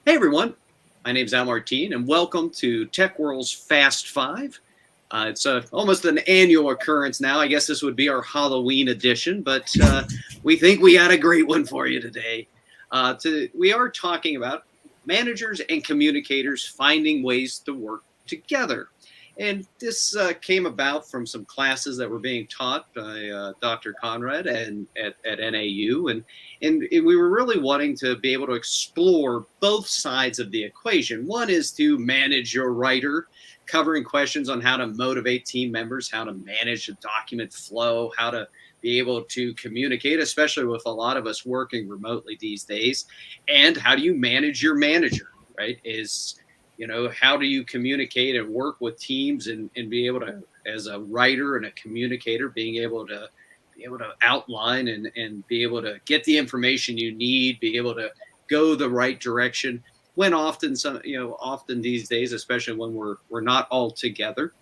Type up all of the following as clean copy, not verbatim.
Hey everyone, my name's Al Martin, and welcome to Tech World's Fast Five. It's almost an annual occurrence now. I guess this would be our Halloween edition, but we think we got a great one for you today. We are talking about managers and communicators finding ways to work together. And this came about from some classes that were being taught by Dr. Conrad and at NAU. And we were really wanting to be able to explore both sides of the equation. One is to manage your writer, covering questions on how to motivate team members, how to manage the document flow, how to be able to communicate, especially with a lot of us working remotely these days. And how do you manage your manager, right? How do you communicate and work with teams and be able to, as a writer and a communicator, being able to outline and be able to get the information you need, be able to go the right direction when often these days, especially when we're not all together,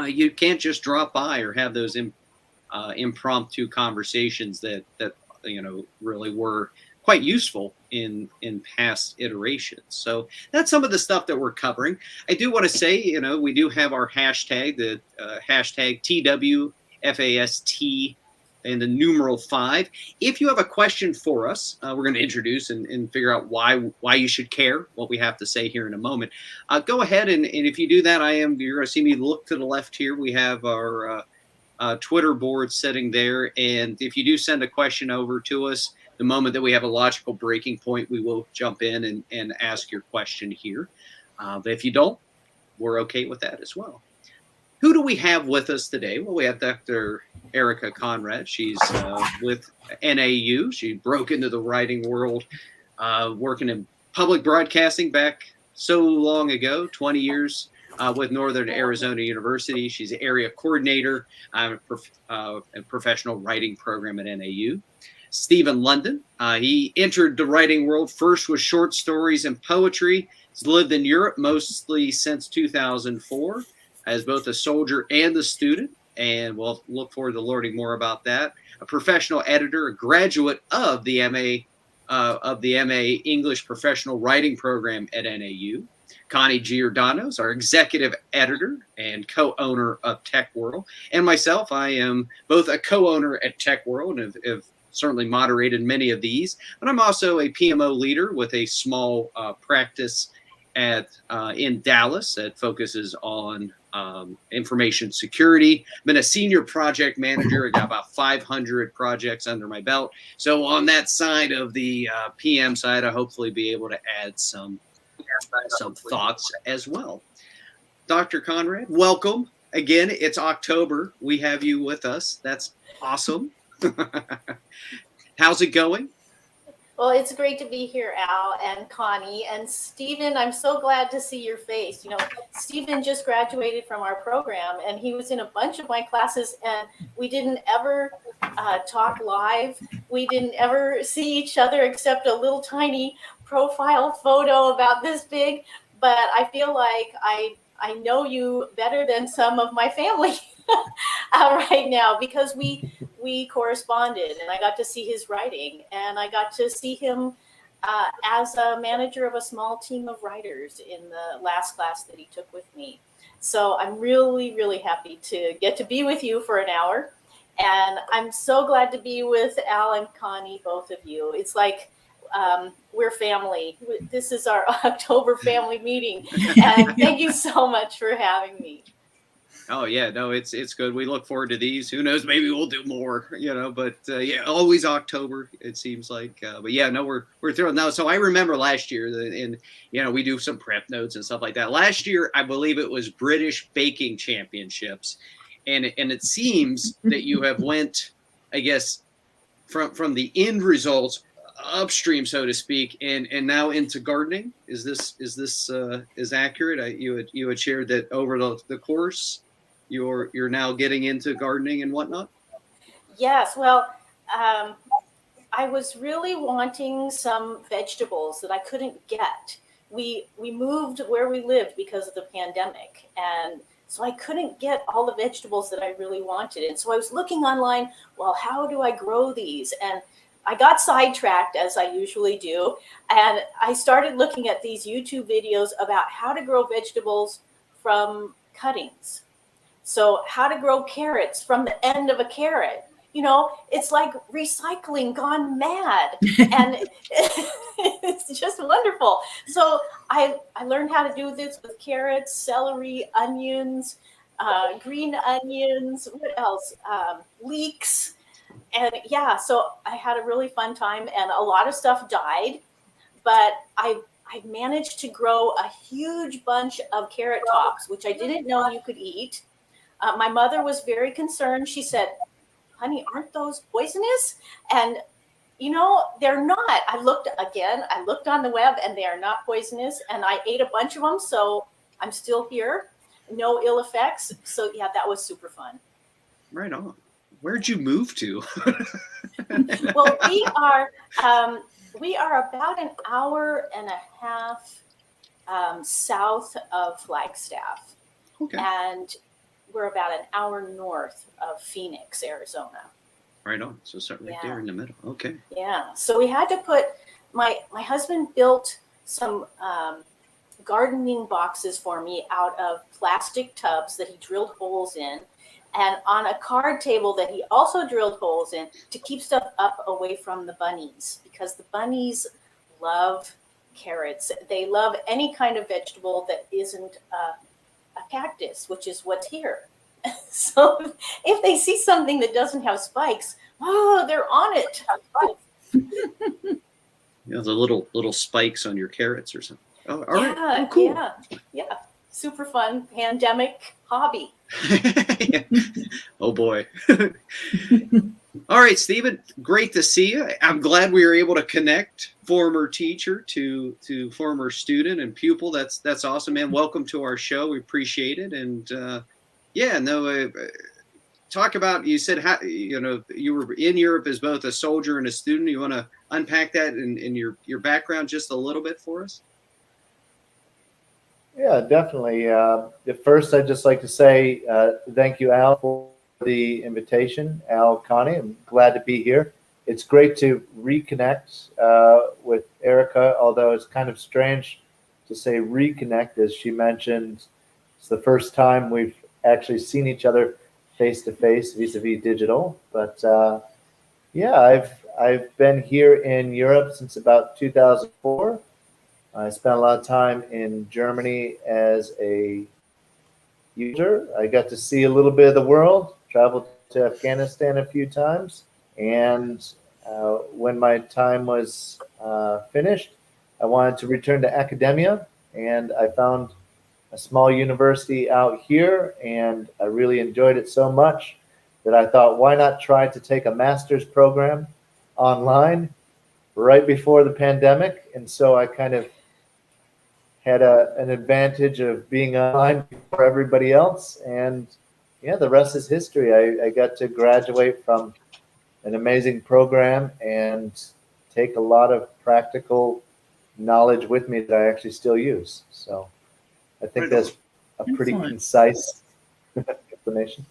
you can't just drop by or have those impromptu conversations that really were quite useful in past iterations. So that's some of the stuff that we're covering. I do want to say, we do have our hashtag, the hashtag TWFAST and the numeral 5. If you have a question for us, we're going to introduce and figure out why you should care, what we have to say here in a moment. Go ahead and if you do that, you're going to see me look to the left here. We have our Twitter board sitting there. And if you do send a question over to us, the moment that we have a logical breaking point, we will jump in and ask your question here. But if you don't, we're okay with that as well. Who do we have with us today? Well, we have Dr. Erica Conrad. She's with NAU. She broke into the writing world, working in public broadcasting back so long ago, 20 years with Northern Arizona University. She's an area coordinator and professional writing program at NAU. Stephen London. He entered the writing world first with short stories and poetry. He's lived in Europe mostly since 2004 as both a soldier and a student, and we'll look forward to learning more about that. A professional editor, a graduate of the MA English Professional Writing Program at NAU. Connie Giordano is our executive editor and co-owner of Tech World. And myself, I am both a co-owner at Tech World and have certainly moderated many of these, but I'm also a PMO leader with a small practice in Dallas that focuses on information security. I've been a senior project manager. I got about 500 projects under my belt. So on that side of the PM side, I hopefully be able to add some thoughts as well. Dr. Conrad, welcome. Again, it's October. We have you with us. That's awesome. How's it going? Well, it's great to be here, Al and Connie and Stephen. I'm so glad to see your face. Stephen just graduated from our program and he was in a bunch of my classes and we didn't ever talk live. We didn't ever see each other except a little tiny profile photo about this big. But I feel like I know you better than some of my family right now because we corresponded and I got to see his writing and I got to see him as a manager of a small team of writers in the last class that he took with me. So I'm really, really happy to get to be with you for an hour. And I'm so glad to be with Al and Connie, both of you. It's like we're family. This is our October family meeting. And thank you so much for having me. Oh yeah, no, it's good. We look forward to these. Who knows? Maybe we'll do more, but yeah, always October, it seems like. But yeah, no, we're thrilled now. So I remember last year and we do some prep notes and stuff like that. Last year, I believe it was British Baking Championships. And it seems that you have went, I guess, from the end results upstream, so to speak, and now into gardening. Is this accurate? You had shared that over the course you're now getting into gardening and whatnot. Yes, well, I was really wanting some vegetables that I couldn't get. We moved where we lived because of the pandemic, and so I couldn't get all the vegetables that I really wanted. And so I was looking online, well, how do I grow these? And I got sidetracked, as I usually do, and I started looking at these YouTube videos about how to grow vegetables from cuttings. So, how to grow carrots from the end of a carrot. It's like recycling gone mad. And it's just wonderful. So, I learned how to do this with carrots, celery, onions, green onions, what else? Leeks. And yeah, so I had a really fun time, and a lot of stuff died, but I managed to grow a huge bunch of carrot tops, which I didn't know you could eat. My mother was very concerned. She said, "Honey, aren't those poisonous?" And they're not. I looked on the web, and they are not poisonous. And I ate a bunch of them, so I'm still here. No ill effects. So yeah, that was super fun. Right on. Where'd you move to? Well, we are about an hour and a half south of Flagstaff, Okay. and we're about an hour north of Phoenix, Arizona. Right on. So start right there in the middle. Okay. Yeah. So we had to put my husband built some gardening boxes for me out of plastic tubs that he drilled holes in, and on a card table that he also drilled holes in to keep stuff up away from the bunnies, because the bunnies love carrots. They love any kind of vegetable that isn't a cactus, which is what's here. So if they see something that doesn't have spikes, oh, they're on it. The little spikes on your carrots or something. Oh, all right. Yeah, Oh, cool. yeah. Super fun pandemic hobby. Yeah. Oh boy. All right, Stephen, great to see you. I'm glad we were able to connect former teacher to former student and pupil. That's awesome, man. Welcome to our show. We appreciate it. And talk about, you said how you were in Europe as both a soldier and a student. You want to unpack that in your background just a little bit for us? Yeah, definitely. At first, I'd just like to say thank you, Al, for the invitation. Al, Connie, I'm glad to be here. It's great to reconnect with Erica, although it's kind of strange to say reconnect, as she mentioned. It's the first time we've actually seen each other face to face, vis-a-vis digital. But I've been here in Europe since about 2004. I spent a lot of time in Germany as a user. I got to see a little bit of the world, traveled to Afghanistan a few times. And when my time was finished, I wanted to return to academia. And I found a small university out here, and I really enjoyed it so much that I thought, why not try to take a master's program online right before the pandemic? And so I kind of had an advantage of being online before everybody else. And yeah, the rest is history. I got to graduate from an amazing program and take a lot of practical knowledge with me that I actually still use. So I think that's a pretty concise explanation.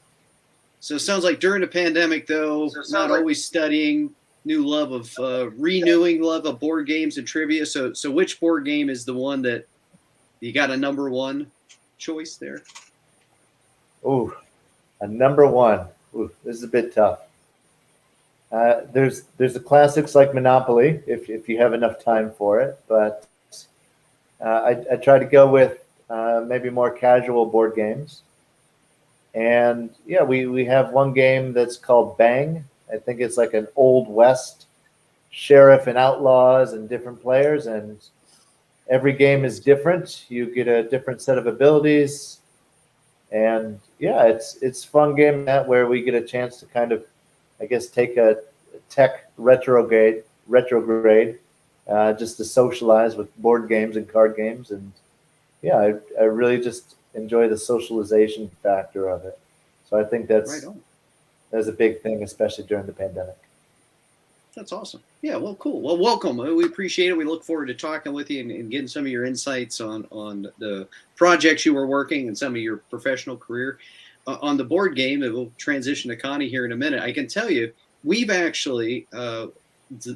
So it sounds like during the pandemic, though, not always studying, renewing love of board games and trivia. So which board game is the one that you got a number one choice there? Ooh, a number one. Ooh, this is a bit tough. There's the classics like Monopoly, if you have enough time for it. But I try to go with maybe more casual board games. And yeah, we have one game that's called Bang. I think it's like an Old West sheriff and outlaws and different players, and every game is different. You get a different set of abilities, and yeah, it's fun game that where we get a chance to kind of, I guess, take a tech retrograde, just to socialize with board games and card games, and yeah, I really just enjoy the socialization factor of it. So I think that's a big thing, especially during the pandemic. That's awesome. Yeah, well, cool. Well, welcome. We appreciate it. We look forward to talking with you and getting some of your insights on the projects you were working and some of your professional career. On the board game, and we'll transition to Connie here in a minute. I can tell you, we've actually,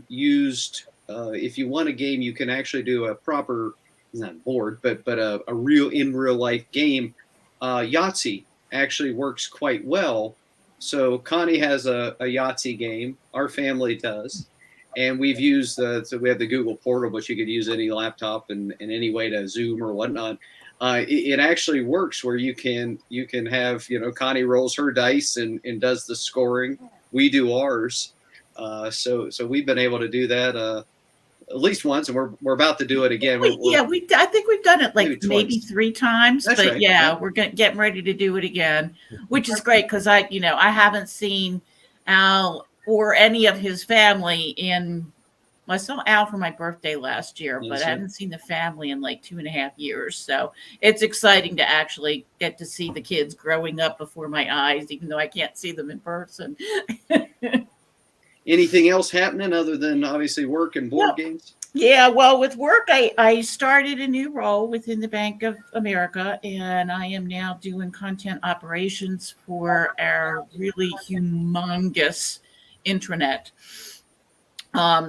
used. If you want a game, you can actually do a proper, not board, but a real in real life game. Yahtzee actually works quite well. So Connie has a Yahtzee game. Our family does, and we've used so we have the Google Portal, but you could use any laptop and any way to Zoom or whatnot. It actually works where you can have Connie rolls her dice and does the scoring. We do ours. So we've been able to do that at least once, and we're about to do it again. I think we've done it like maybe twice. 3 times. That's but right. yeah, we're getting ready to do it again, which is great because I haven't seen Al or any of his family in. Well, I saw Al for my birthday last year, but I haven't seen the family in like 2.5 years. So it's exciting to actually get to see the kids growing up before my eyes, even though I can't see them in person. Anything else happening other than obviously work and board games? Yeah, well, with work, I started a new role within the Bank of America, and I am now doing content operations for our really humongous intranet.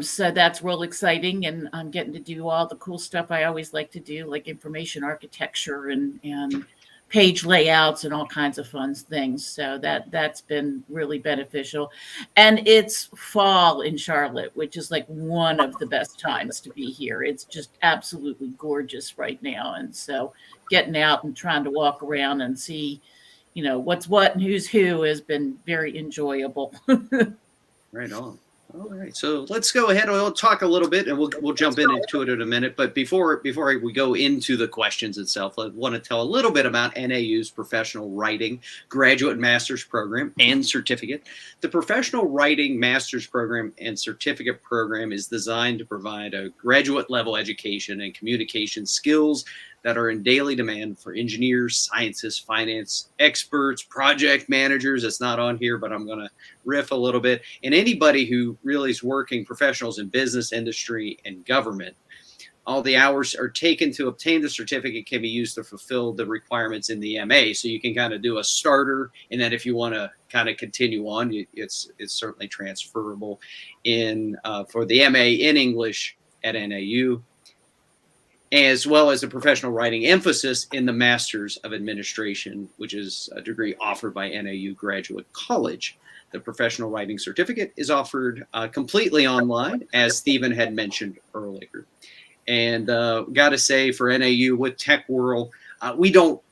So that's real exciting, and I'm getting to do all the cool stuff I always like to do, like information architecture and page layouts and all kinds of fun things. So that's been really beneficial. And it's fall in Charlotte, which is like one of the best times to be here. It's just absolutely gorgeous right now. And so getting out and trying to walk around and see, what's what and who's who has been very enjoyable. Right on. All right, so let's go ahead. We'll talk a little bit, and we'll jump into it in a minute. But before we go into the questions itself, I want to tell a little bit about NAU's professional writing graduate master's program and certificate. The professional writing master's program and certificate program is designed to provide a graduate level education and communication skills that are in daily demand for engineers, scientists, finance experts, project managers. It's not on here, but I'm going to riff a little bit. And anybody who really is working, professionals in business, industry, and government. All the hours are taken to obtain the certificate can be used to fulfill the requirements in the MA. So you can kind of do a starter, and then if you want to kind of continue on, it's certainly transferable in for the MA in English at NAU, as well as a professional writing emphasis in the Masters of Administration, which is a degree offered by NAU Graduate College. The professional writing certificate is offered completely online, as Stephen had mentioned earlier. And got to say, for NAU with Tech World, we don't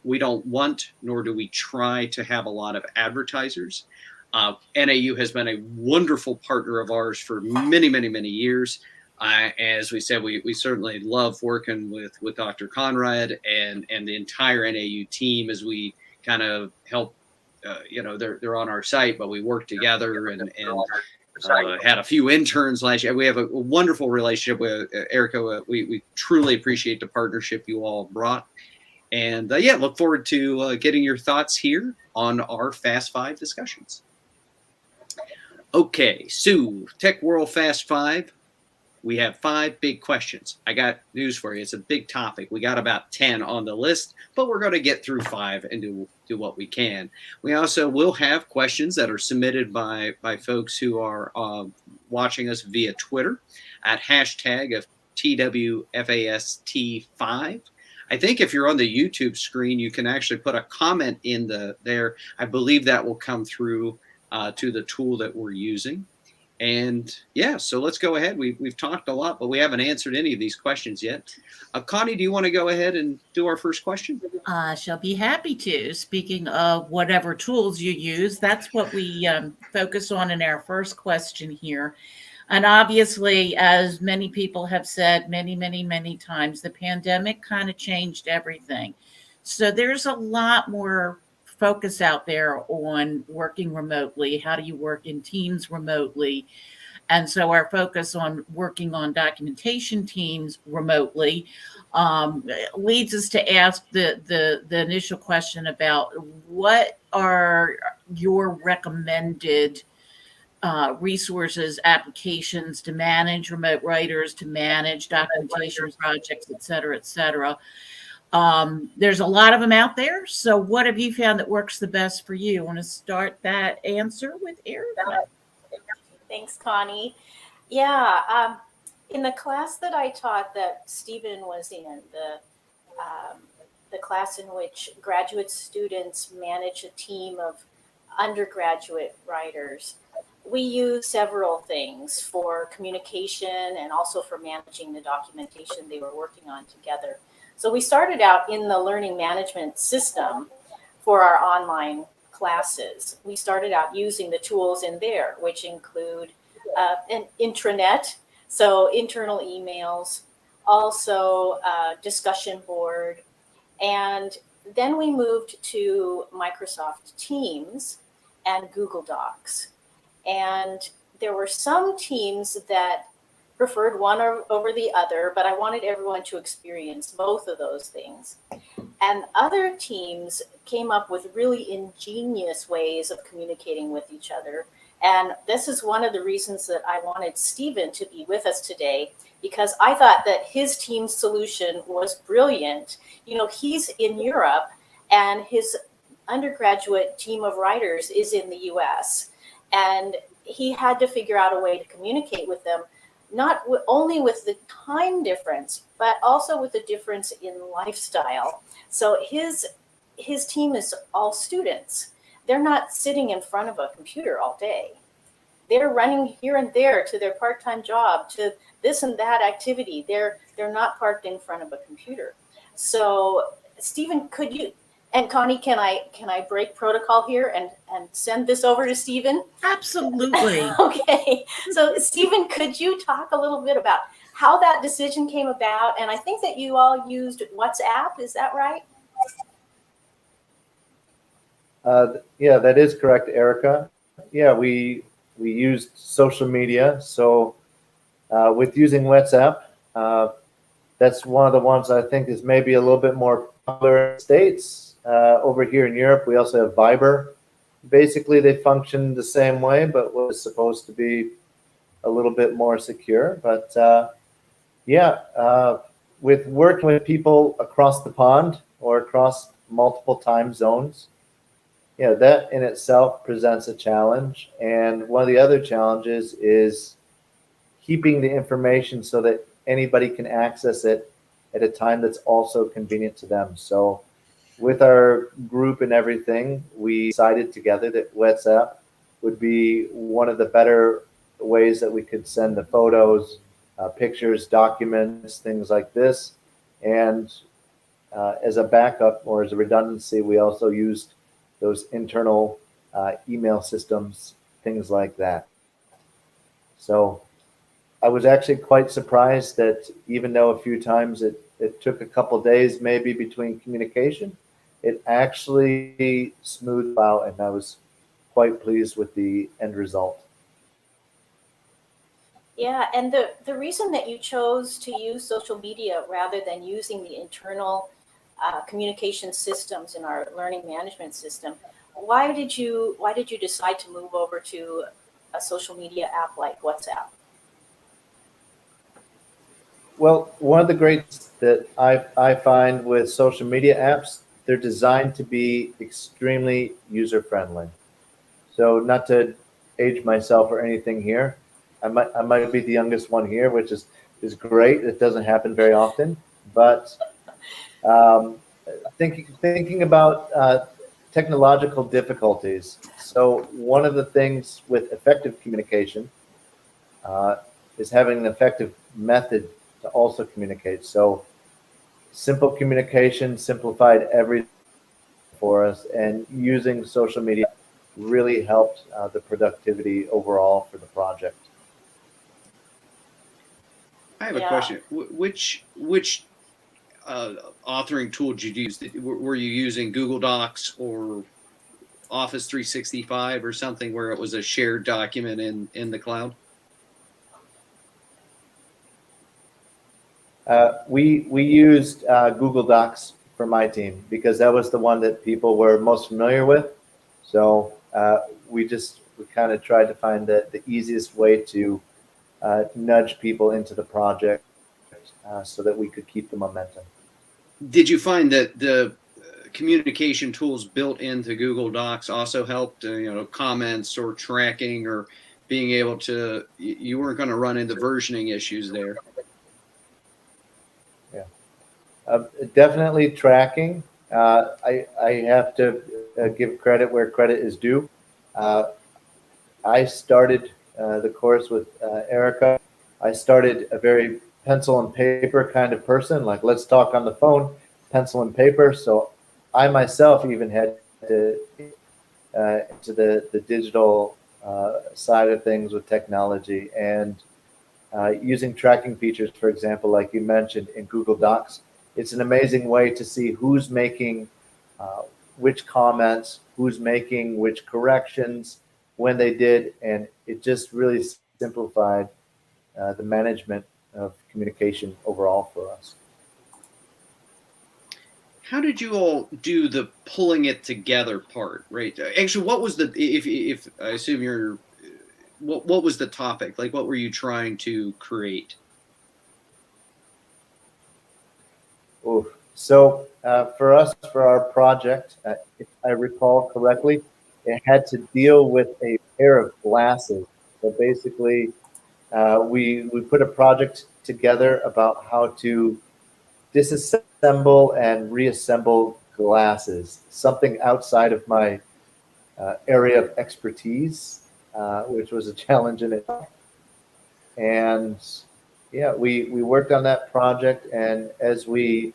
want, nor do we try to have a lot of advertisers. NAU has been a wonderful partner of ours for many, many, many years. As we said, we certainly love working with Dr. Conrad and the entire NAU team as we kind of help. They're on our site, but we work together and had a few interns last year. We have a wonderful relationship with Erica. We truly appreciate the partnership you all brought. And look forward to getting your thoughts here on our Fast Five discussions. Okay, so Tech World Fast Five. We have 5 big questions. I got news for you. It's a big topic. We got about 10 on the list, but we're going to get through 5 and do what we can. We also will have questions that are submitted by folks who are watching us via Twitter at hashtag of TWFAST5. I think if you're on the YouTube screen, you can actually put a comment in there. I believe that will come through to the tool that we're using. And so let's go ahead. We've talked a lot, but we haven't answered any of these questions yet. Connie, do you want to go ahead and do our first question? I shall be happy to. Speaking of whatever tools you use, that's what we focus on in our first question here. And obviously, as many people have said many, many, many times, the pandemic kind of changed everything. So there's a lot more focus out there on working remotely. How do you work in teams remotely? And so our focus on working on documentation teams remotely leads us to ask the initial question about what are your recommended resources, applications to manage remote writers, to manage documentation projects, et cetera, et cetera. There's a lot of them out there. So what have you found that works the best for you? I want to start that answer with Erica. Thanks, Connie. Yeah, in the class that I taught that Stephen was in, the class in which graduate students manage a team of undergraduate writers, we use several things for communication and also for managing the documentation they were working on together. So we started out in the learning management system for our online classes. We started out using the tools in there, which include an intranet, so internal emails, also a discussion board, and then we moved to Microsoft Teams and Google Docs. And there were some teams that preferred one over the other, but I wanted everyone to experience both of those things. And other teams came up with really ingenious ways of communicating with each other. And this is one of the reasons that I wanted Stephen to be with us today, because I thought that his team's solution was brilliant. You know, he's in Europe and his undergraduate team of writers is in the US. And he had to figure out a way to communicate with them, not only with the time difference, but also with the difference in lifestyle. So his team is all students. They're not sitting in front of a computer all day. They're running here and there to their part-time job, to this and that activity. They're not parked in front of a computer. So Stephen, could you, and Connie, can I break protocol here and send this over to Stephen? Absolutely. Okay. So Stephen, could you talk a little bit about how that decision came about? And I think that you all used WhatsApp, is that right? Yeah, that is correct, Erica. Yeah, we used social media. So with using WhatsApp, that's one of the ones I think is maybe a little bit more popular in the States. Over here in Europe, we also have Viber. Basically, they function the same way, but was supposed to be a little bit more secure. But with working with people across the pond or across multiple time zones, yeah, that in itself presents a challenge. And one of the other challenges is keeping the information so that anybody can access it at a time that's also convenient to them. So with our group and everything, we decided together that WhatsApp would be one of the better ways that we could send the photos, pictures, documents, things like this. And as a backup or as a redundancy, we also used those internal email systems, things like that. So I was actually quite surprised that even though a few times it took a couple days maybe between communication, it actually smoothed out, and I was quite pleased with the end result. Yeah, and the reason that you chose to use social media rather than using the internal communication systems in our learning management system, why did you decide to move over to a social media app like WhatsApp? Well, one of the greats that I find with social media apps, they're designed to be extremely user friendly. So not to age myself or anything here, I might be the youngest one here, which is great. It doesn't happen very often, but um, thinking about technological difficulties. So one of the things with effective communication uh, is having an effective method to also communicate. So simple communication simplified everything for us, and using social media really helped the productivity overall for the project. I have a Yeah. question. Which authoring tool did you use? Were you using Google Docs or Office 365 or something where it was a shared document in the cloud? We used Google Docs for my team because that was the one that people were most familiar with. So we kind of tried to find the easiest way to nudge people into the project so that we could keep the momentum. Did you find that the communication tools built into Google Docs also helped, comments or tracking or being able to, you weren't going to run into versioning issues there. Definitely tracking. I have to give credit where credit is due. I started the course with Erica. I started a very pencil and paper kind of person, like let's talk on the phone, pencil and paper. So I myself even had to into the digital side of things with technology and using tracking features, for example, like you mentioned in Google Docs. It's an amazing way to see who's making uh, which comments, who's making which corrections, when they did, and it just really simplified the management of communication overall for us. How did you all do the pulling it together part, right? Actually, what was the, if I assume you're, what was the topic? Like, what were you trying to create? Oof. So for us, for our project, if I recall correctly, it had to deal with a pair of glasses. So basically, we put a project together about how to disassemble and reassemble glasses, something outside of my area of expertise, which was a challenge in itself. And yeah, we worked on that project, and as we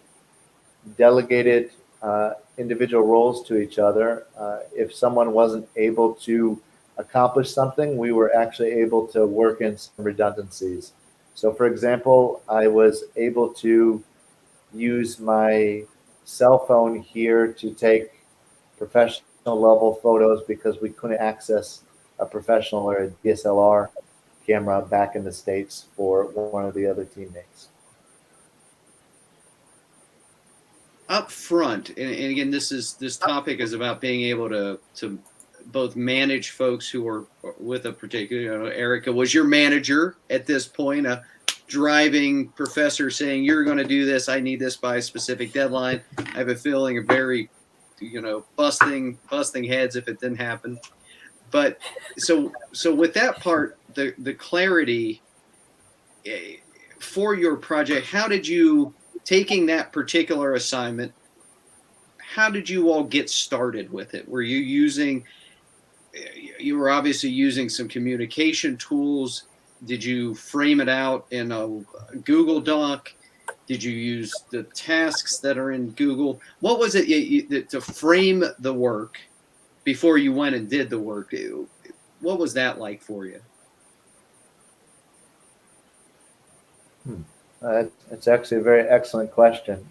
delegated individual roles to each other. If someone wasn't able to accomplish something, we were actually able to work in some redundancies. So, for example, I was able to use my cell phone here to take professional level photos because we couldn't access a professional or a DSLR camera back in the States for one of the other teammates. Up front, and again, this topic is about being able to both manage folks who are with a particular, Erica was your manager at this point, a driving professor saying, you're going to do this, I need this by a specific deadline. I have a feeling of very, busting heads if it didn't happen. But so with that part, the clarity for your project, how did you, taking that particular assignment, how did you all get started with it? Were you using, you were obviously using some communication tools. Did you frame it out in a Google Doc? Did you use the tasks that are in Google? What was it to frame the work before you went and did the work? What was that like for you? It's actually a very excellent question.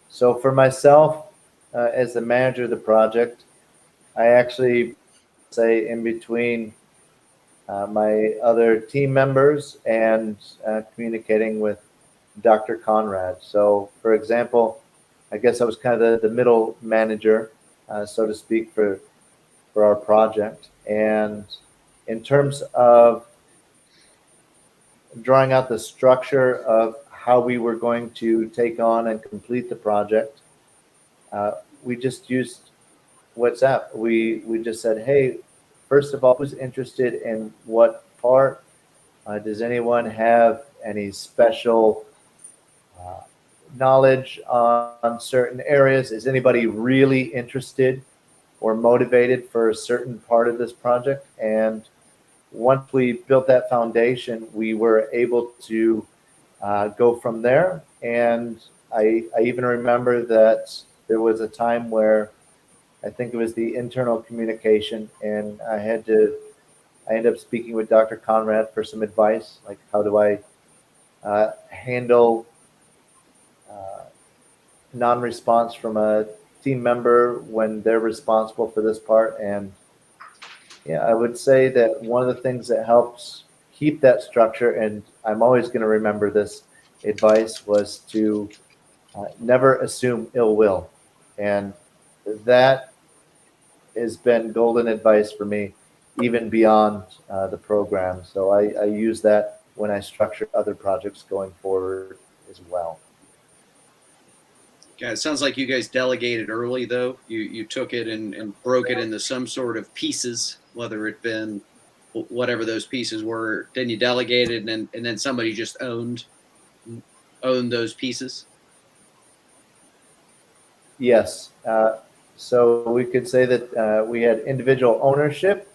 So for myself, as the manager of the project, I actually say in between my other team members and communicating with Dr. Conrad. So for example, I guess I was kind of the middle manager, so to speak, for our project. And in terms of drawing out the structure of how we were going to take on and complete the project, we just used WhatsApp. We just said, hey, first of all, who's interested in what part? Does anyone have any special uh, knowledge on certain areas? Is anybody really interested or motivated for a certain part of this project? And once we built that foundation, we were able to go from there. And I even remember that there was a time where I think it was the internal communication, and I ended up speaking with Dr. Conrad for some advice, like how do I handle uh, non-response from a team member when they're responsible for this part. And yeah, I would say that one of the things that helps keep that structure, and I'm always going to remember this advice, was to never assume ill will. And that has been golden advice for me, even beyond the program. So I use that when I structure other projects going forward as well. Yeah, it sounds like you guys delegated early, though. You took it and broke it into some sort of pieces, whether it been whatever those pieces were. Then you delegated, and then somebody just owned those pieces. Yes. So we could say that we had individual ownership,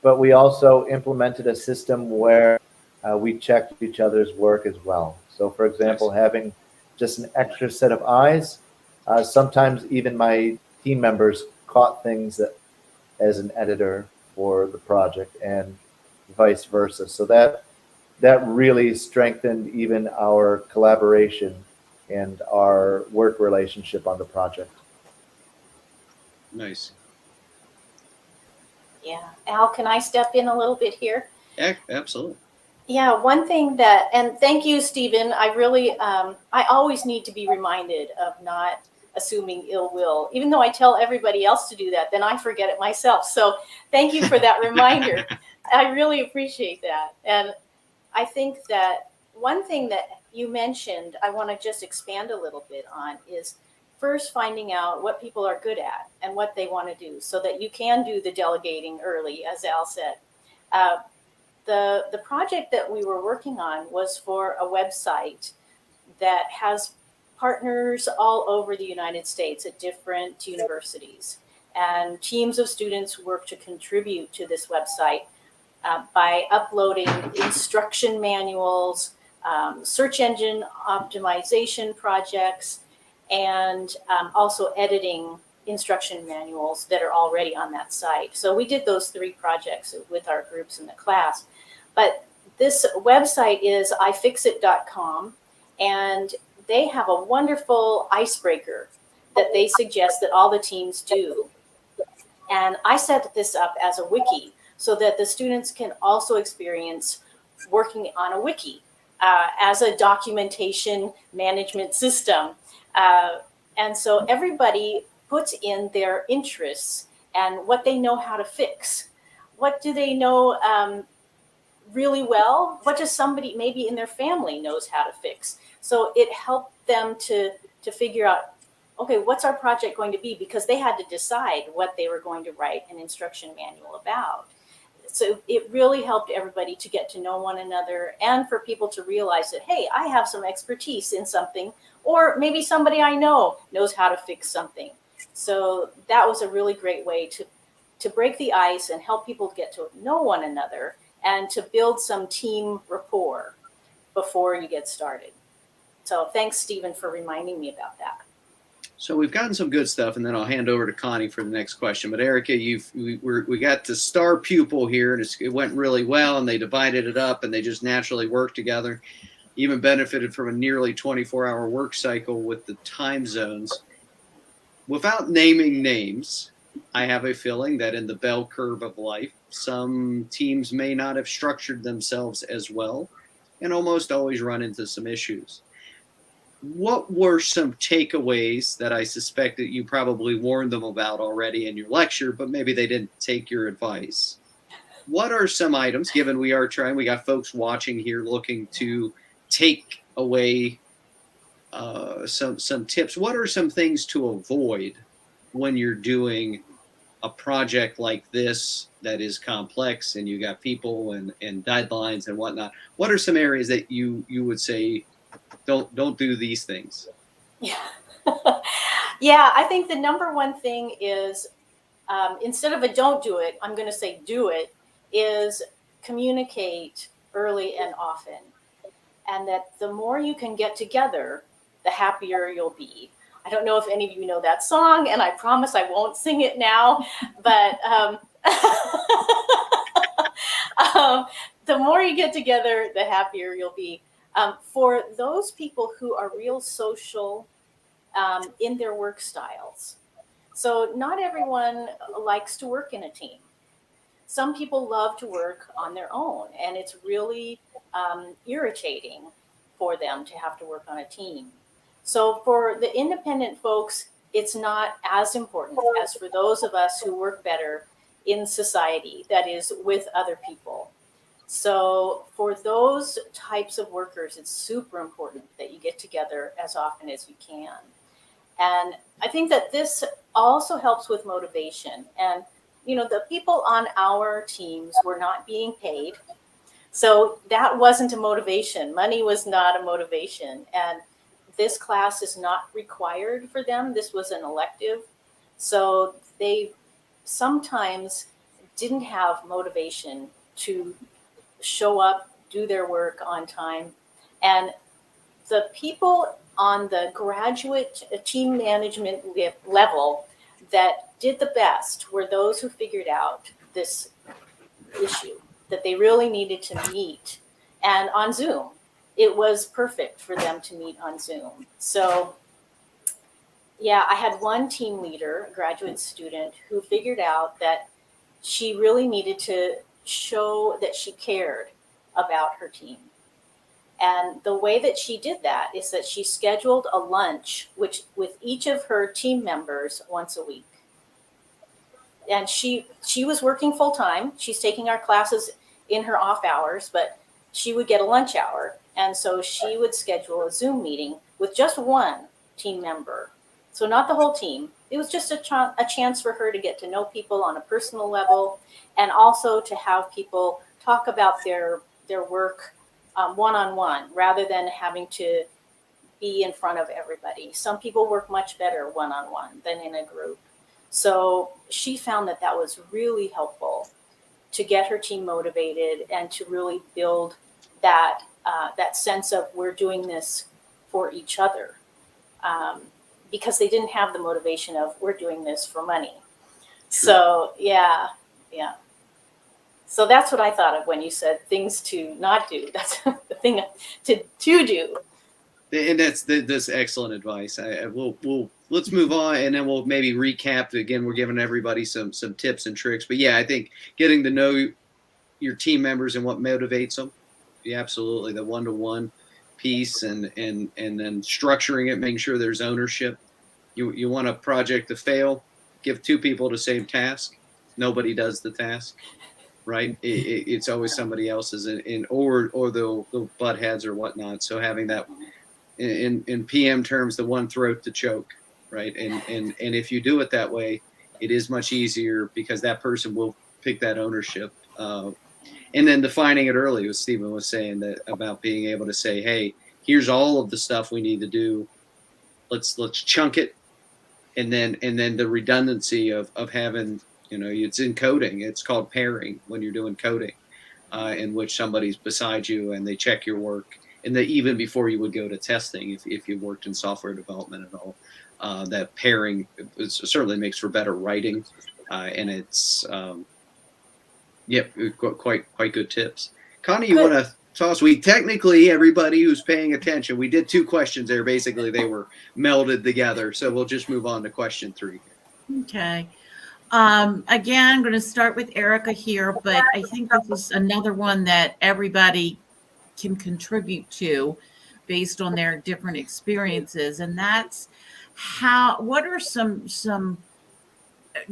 but we also implemented a system where we checked each other's work as well. So, for example, Nice. having just an extra set of eyes, sometimes even my team members caught things that, as an editor for the project, and vice versa. So that really strengthened even our collaboration and our work relationship on the project. Nice. Yeah. Al, can I step in a little bit here? Yeah, absolutely. Yeah, one thing that, and thank you, Stephen. I really, I always need to be reminded of not assuming ill will. Even though I tell everybody else to do that, then I forget it myself. So thank you for that reminder. I really appreciate that. And I think that one thing that you mentioned, I want to just expand a little bit on is first finding out what people are good at and what they want to do so that you can do the delegating early, as Al said. Uh, the project that we were working on was for a website that has partners all over the United States at different universities. And teams of students work to contribute to this website by uploading instruction manuals, search engine optimization projects, and also editing instruction manuals that are already on that site. So we did those 3 projects with our groups in the class. But this website is ifixit.com, and they have a wonderful icebreaker that they suggest that all the teams do. And I set this up as a wiki so that the students can also experience working on a wiki as a documentation management system. And so everybody puts in their interests and what they know how to fix. What do they know really well? What does somebody maybe in their family knows how to fix? So it helped them to figure out, okay, what's our project going to be? Because they had to decide what they were going to write an instruction manual about. So it really helped everybody to get to know one another and for people to realize that, hey, I have some expertise in something, or maybe somebody I know knows how to fix something. So that was a really great way to break the ice and help people get to know one another and to build some team rapport before you get started. So thanks, Stephen, for reminding me about that. So we've gotten some good stuff, and then I'll hand over to Connie for the next question. But Erica, we got the star pupil here, and it went really well, and they divided it up, and they just naturally worked together. Even benefited from a nearly 24-hour work cycle with the time zones. Without naming names, I have a feeling that in the bell curve of life, some teams may not have structured themselves as well, and almost always run into some issues. What were some takeaways that I suspect that you probably warned them about already in your lecture, but maybe they didn't take your advice? What are some items, given we got folks watching here looking to take away some tips. What are some things to avoid when you're doing a project like this that is complex and you got people and deadlines and whatnot? What are some areas that you would say don't do these things? Yeah. Yeah, I think the number one thing is instead of a don't do it, I'm going to say do it, is communicate early and often. And that the more you can get together, the happier you'll be. I don't know if any of you know that song, and I promise I won't sing it now, but the more you get together, the happier you'll be. For those people who are real social in their work styles. So not everyone likes to work in a team. Some people love to work on their own, and it's really irritating for them to have to work on a team. So for the independent folks, it's not as important as for those of us who work better in society, that is, with other people. So for those types of workers, it's super important that you get together as often as you can. And I think that this also helps with motivation. And the people on our teams were not being paid. So that wasn't a motivation. Money was not a motivation. And this class is not required for them. This was an elective. So they sometimes didn't have motivation to show up, do their work on time. And the people on the graduate team management level that did the best were those who figured out this issue that they really needed to meet, and on Zoom. It was perfect for them to meet on Zoom. So yeah, I had one team leader, a graduate student, who figured out that she really needed to show that she cared about her team. And the way that she did that is that she scheduled a lunch with each of her team members once a week. And she was working full time. She's taking our classes in her off hours, but she would get a lunch hour. And so she would schedule a Zoom meeting with just one team member. So not the whole team. It was just a chance for her to get to know people on a personal level, and also to have people talk about their work one-on-one rather than having to be in front of everybody. Some people work much better one-on-one than in a group. So she found that was really helpful to get her team motivated and to really build that sense of we're doing this for each other, because they didn't have the motivation of we're doing this for money. So yeah. So that's what I thought of when you said things to not do. That's the thing to do. And that's excellent advice. We'll let's move on, and then we'll maybe recap. Again, we're giving everybody some tips and tricks. But yeah, I think getting to know your team members and what motivates them. Yeah, absolutely. The one-to-one piece, and then structuring it, making sure there's ownership. You want a project to fail, give two people the same task. Nobody does the task, right? It's always somebody else's, or they'll butt heads or whatnot. So having that in PM terms, the one throat to choke, right? And if you do it that way, it is much easier because that person will pick that ownership. And then defining it early, as Stephen was saying, that about being able to say, hey, here's all of the stuff we need to do. Let's chunk it. And then the redundancy of having, it's in coding. It's called pairing when you're doing coding, in which somebody's beside you and they check your work. And even before you would go to testing, if you worked in software development at all, that pairing certainly makes for better writing, and it's quite good tips. Connie, you want to tell us? We technically, everybody who's paying attention, we did 2 questions there. Basically, they were melded together. So we'll just move on to question 3. Okay. Again, I'm going to start with Erica here, but I think this is another one that everybody can contribute to based on their different experiences. And that's what are some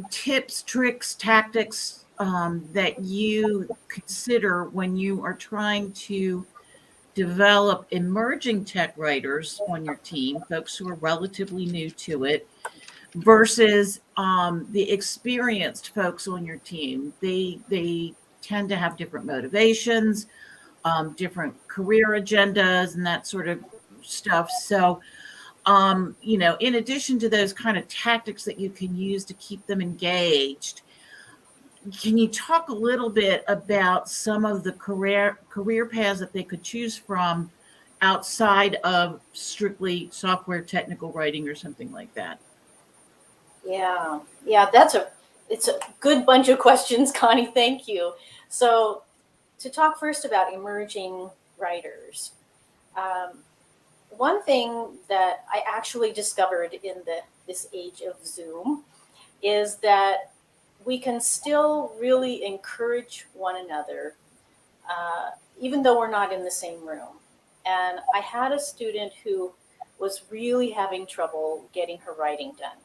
tips, tricks, tactics that you consider when you are trying to develop emerging tech writers on your team, folks who are relatively new to it, versus the experienced folks on your team? They tend to have different motivations, different career agendas, and that sort of stuff. So, in addition to those kind of tactics that you can use to keep them engaged, can you talk a little bit about some of the career paths that they could choose from outside of strictly software technical writing or something like that? Yeah, it's a good bunch of questions, Connie. Thank you. So to talk first about emerging writers, one thing that I actually discovered in this age of Zoom is that we can still really encourage one another, even though we're not in the same room. And I had a student who was really having trouble getting her writing done.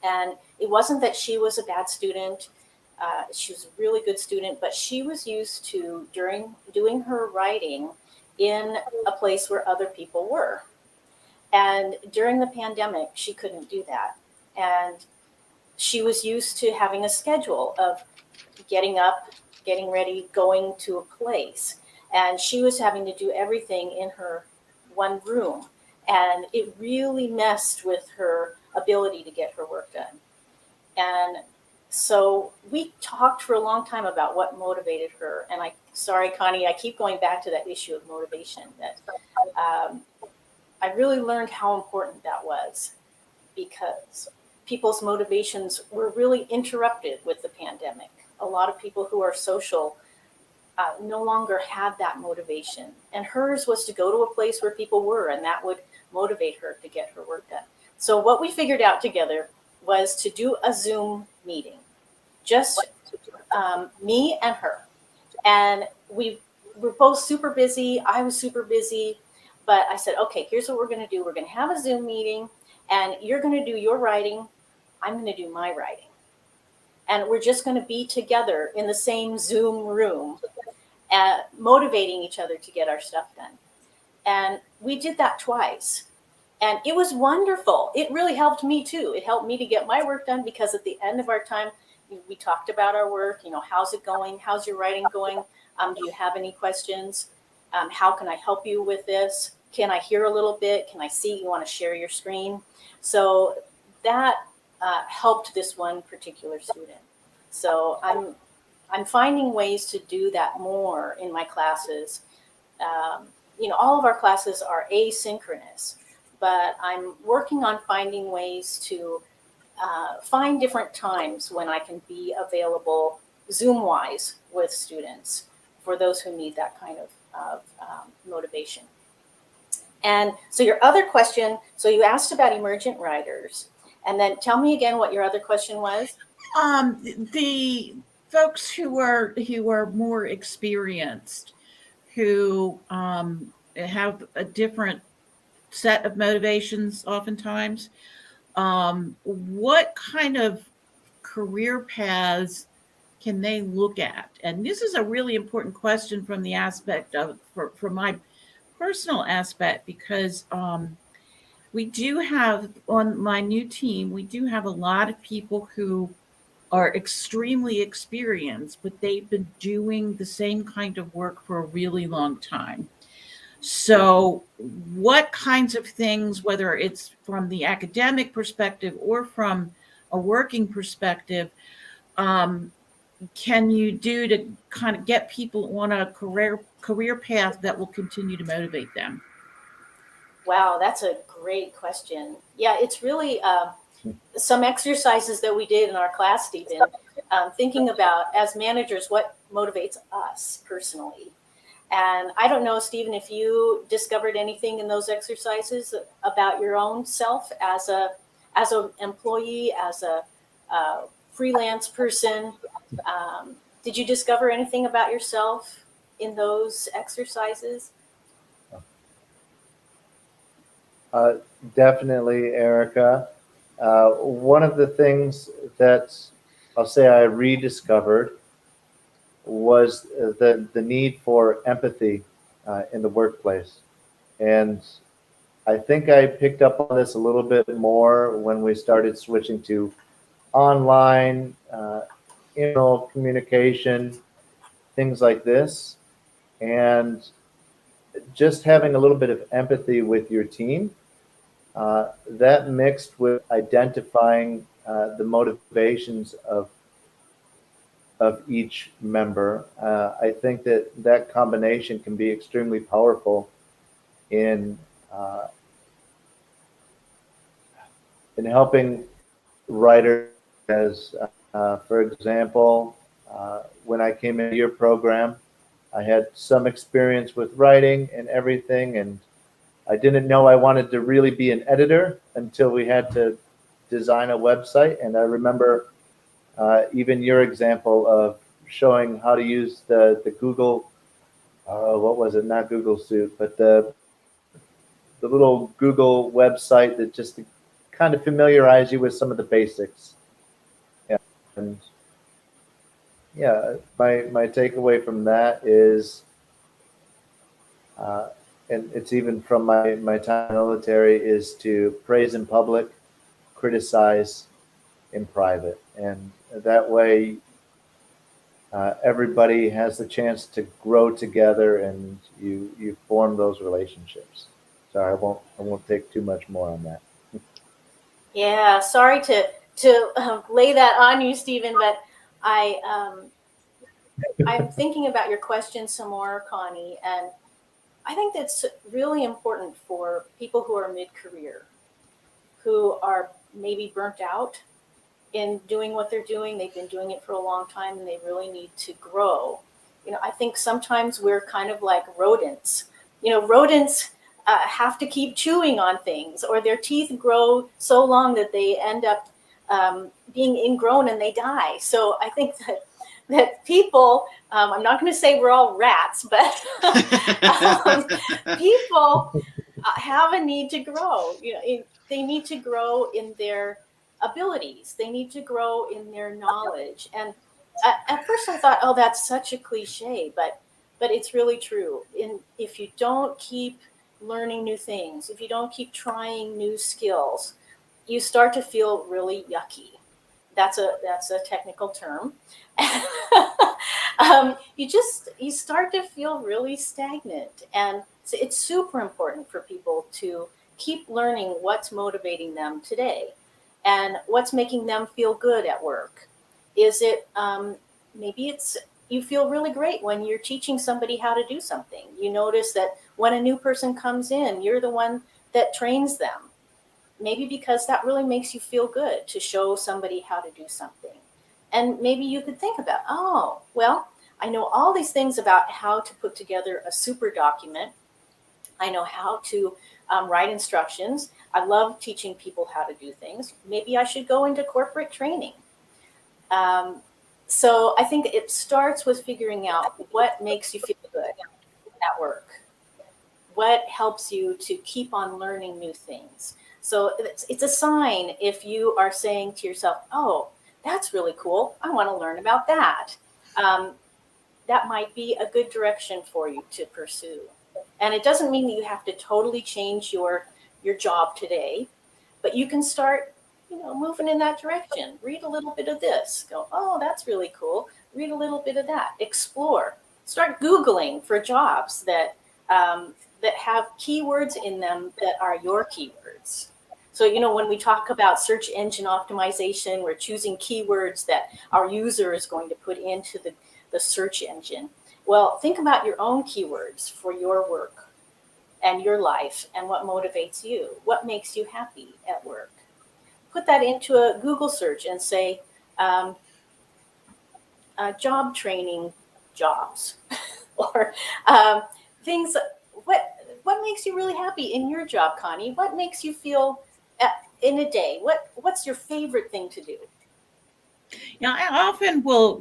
And it wasn't that she was a bad student. She was a really good student, but she was used to doing her writing in a place where other people were. And during the pandemic, she couldn't do that. And she was used to having a schedule of getting up, getting ready, going to a place. And she was having to do everything in her one room. And it really messed with her ability to get her work done. And so we talked for a long time about what motivated her. And sorry, Connie, I keep going back to that issue of motivation. That I really learned how important that was, because people's motivations were really interrupted with the pandemic. A lot of people who are social no longer had that motivation. And hers was to go to a place where people were, and that would motivate her to get her work done. So what we figured out together was to do a Zoom meeting, just me and her. And we were both super busy. I was super busy. But I said, okay, here's what we're going to do. We're going to have a Zoom meeting, and you're going to do your writing. I'm going to do my writing. And we're just going to be together in the same Zoom room, motivating each other to get our stuff done. And we did that twice. And it was wonderful. It really helped me too. It helped me to get my work done, because at the end of our time, we talked about our work. How's it going? How's your writing going? Do you have any questions? How can I help you with this? Can I hear a little bit? Can I see? You want to share your screen? So that helped this one particular student. So I'm finding ways to do that more in my classes. All of our classes are asynchronous, but I'm working on finding ways to find different times when I can be available Zoom-wise with students for those who need that kind of motivation. And so your other question, so you asked about emergent writers, and then tell me again what your other question was. The folks who are more experienced, who have a different set of motivations oftentimes, what kind of career paths can they look at? And this is a really important question from the aspect of, from my personal aspect, because we do have, on my new team, we do have a lot of people who are extremely experienced, but they've been doing the same kind of work for a really long time. So what kinds of things, whether it's from the academic perspective or from a working perspective, can you do to kind of get people on a career path that will continue to motivate them? Wow, that's a great question. Yeah, it's really some exercises that we did in our class, Stephen, thinking about, as managers, what motivates us personally. And I don't know, Stephen, if you discovered anything in those exercises about your own self as an employee, as a freelance person. Did you discover anything about yourself in those exercises? Definitely, Erica. One of the things that I'll say I rediscovered was the need for empathy in the workplace. And I think I picked up on this a little bit more when we started switching to online, email communication, things like this. And just having a little bit of empathy with your team, that mixed with identifying the motivations of each member, I think that combination can be extremely powerful in helping writers. As for example, when I came into your program, I had some experience with writing and everything, and I didn't know I wanted to really be an editor until we had to design a website. And I remember even your example of showing how to use the Google, what was it? Not Google Suite, but the little Google website that just to kind of familiarize you with some of the basics. Yeah. And yeah, my takeaway from that is, and it's even from my time in the military, is to praise in public, criticize in private, and that way everybody has the chance to grow together, and you form those relationships. Sorry, I won't take too much more on that. Yeah, sorry to lay that on you, Stephen, but I I'm thinking about your question some more, Connie, and I think that's really important for people who are mid-career, who are maybe burnt out in doing what they're doing. They've been doing it for a long time and they really need to grow. I think sometimes we're kind of like rodents. Rodents have to keep chewing on things, or their teeth grow so long that they end up being ingrown and they die. So I think that people, I'm not going to say we're all rats, but people have a need to grow. They need to grow in their abilities. They need to grow in their knowledge. And at first, I thought, oh, that's such a cliche, but it's really true. If you don't keep learning new things, if you don't keep trying new skills, you start to feel really yucky. That's a technical term. You start to feel really stagnant, and so it's super important for people to keep learning what's motivating them today and what's making them feel good at work. Is it maybe it's you feel really great when you're teaching somebody how to do something. You notice that when a new person comes in, you're the one that trains them. Maybe because that really makes you feel good to show somebody how to do something. And maybe you could think about, oh, well, I know all these things about how to put together a super document. I know how to write instructions. I love teaching people how to do things. Maybe I should go into corporate training. Um, so I think it starts with figuring out what makes you feel good at work, what helps you to keep on learning new things. So it's a sign if you are saying to yourself, oh, that's really cool. I want to learn about that. Um, that might be a good direction for you to pursue. And it doesn't mean that you have to totally change your job today, but you can start, moving in that direction. Read a little bit of this. Go, oh, that's really cool. Read a little bit of that. Explore. Start Googling for jobs that have keywords in them that are your keywords. So, when we talk about search engine optimization, we're choosing keywords that our user is going to put into the search engine. Well, think about your own keywords for your work and your life and what motivates you, what makes you happy at work. Put that into a Google search and say, job training jobs or things. What makes you really happy in your job, Connie? What makes you feel in a day? What's your favorite thing to do? Yeah, I often will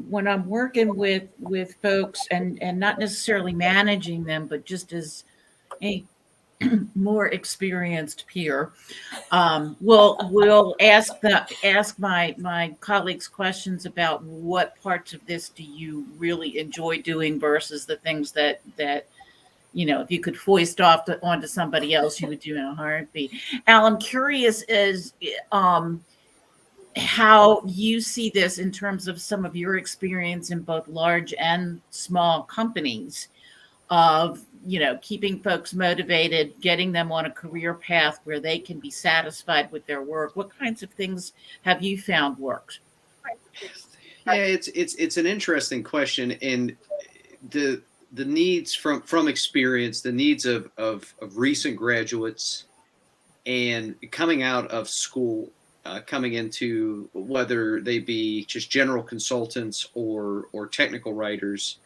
when I'm working with folks and not necessarily managing them, but just as a more experienced peer, will ask my colleagues questions about what parts of this do you really enjoy doing versus the things that if you could foist onto somebody else, you would do in a heartbeat. Al, I'm curious as how you see this in terms of some of your experience in both large and small companies of keeping folks motivated, getting them on a career path where they can be satisfied with their work. What kinds of things have you found worked? Yeah, it's an interesting question, and the needs from experience, the needs of recent graduates and coming out of school, coming into whether they be just general consultants or technical writers.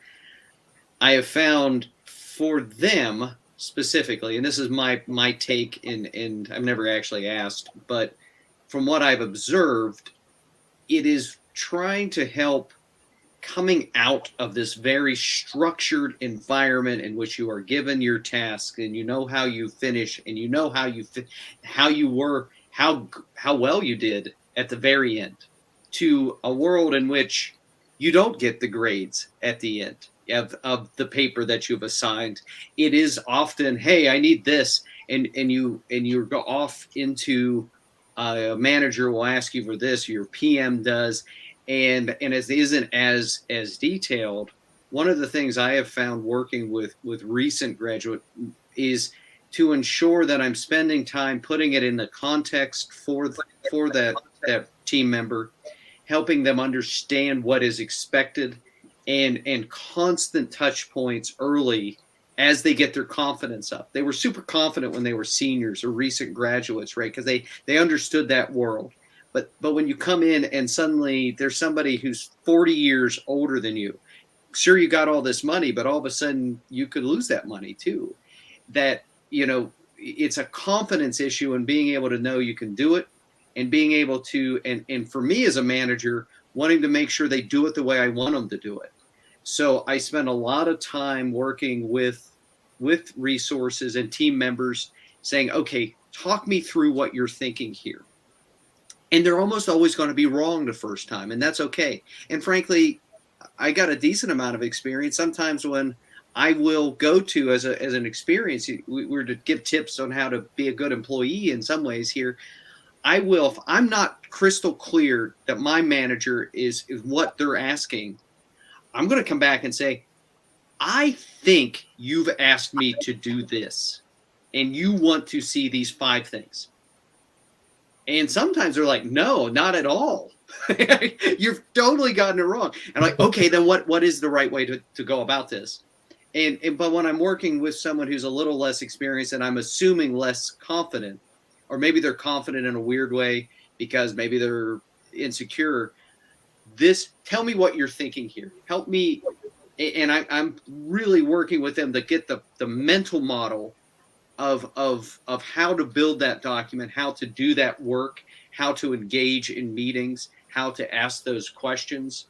I have found for them specifically, and this is my take, and I've never actually asked, but from what I've observed, it is trying to help coming out of this very structured environment in which you are given your task and you know how you finish and you know how you were how well you did at the very end, to a world in which you don't get the grades at the end of the paper that you've assigned. It is often, hey, I need this, and you go off into A manager will ask you for this, your PM does, and it isn't as detailed. One of the things I have found working with recent graduate is to ensure that I'm spending time putting it in the context for that team member, helping them understand what is expected, and constant touch points early as they get their confidence up. They were super confident when they were seniors or recent graduates, right? Because they understood that world. But when you come in and suddenly there's somebody who's 40 years older than you, sure, you got all this money, but all of a sudden you could lose that money too. That, it's a confidence issue, and being able to know you can do it, and being able to, and for me as a manager, wanting to make sure they do it the way I want them to do it. So I spend a lot of time working with resources and team members saying, okay, talk me through what you're thinking here. And they're almost always going to be wrong the first time, and that's okay. And frankly, I got a decent amount of experience. Sometimes when I will go to as an experience, we were to give tips on how to be a good employee in some ways here. I will, if I'm not crystal clear that my manager is what they're asking, I'm going to come back and say, I think you've asked me to do this, and you want to see these 5 things. And sometimes they're like, no, not at all. You've totally gotten it wrong. And I'm like, okay, then what is the right way to go about this? But when I'm working with someone who's a little less experienced and I'm assuming less confident, or maybe they're confident in a weird way because maybe they're insecure, tell me what you're thinking here. Help me. And I'm really working with them to get the mental model of how to build that document, how to do that work, how to engage in meetings, how to ask those questions,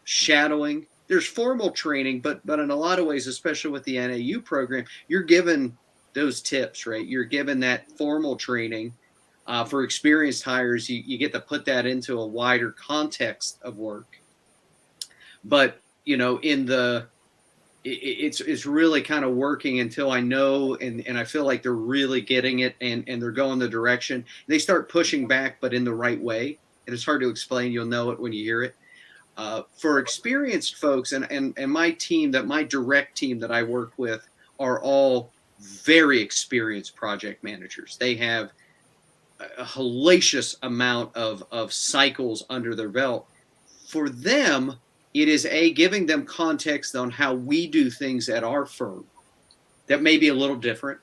shadowing. There's formal training, but in a lot of ways, especially with the NAU program, you're given those tips, right? You're given that formal training. For experienced hires, you get to put that into a wider context of work. But it's really kind of working until I know and I feel like they're really getting it and they're going the direction. They start pushing back, but in the right way. And it's hard to explain. You'll know it when you hear it. For experienced folks and my team, my direct team that I work with are all very experienced project managers. They have a hellacious amount of cycles under their belt. For them, it is giving them context on how we do things at our firm that may be a little different,